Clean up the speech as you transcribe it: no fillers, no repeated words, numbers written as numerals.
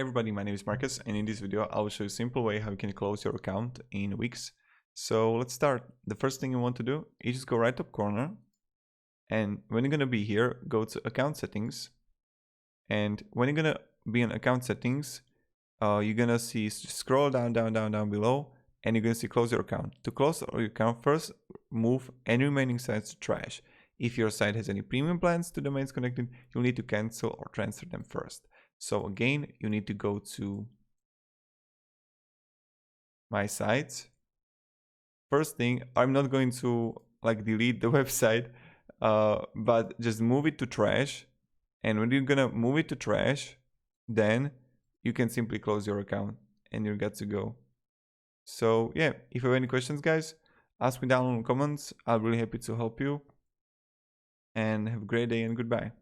Hey everybody, my name is Marcus, and in this video I will show you a simple way how you can close your account in Wix. So let's start. The first thing you want to do is just go right top corner, and when you're gonna be here, go to account settings, and when you're gonna be in account settings, you're gonna see, scroll down below, and you're gonna see close your account. To close your account, first move any remaining sites to trash. If your site has any premium plans to domains connected, you'll need to cancel or transfer them first. So again, you need to go to my site. First thing, I'm not going to delete the website, but just move it to trash. And when you're gonna move it to trash, then you can simply close your account and you're good to go. So yeah, if you have any questions, guys, ask me down in the comments. I'll be really happy to help you. And have a great day and goodbye.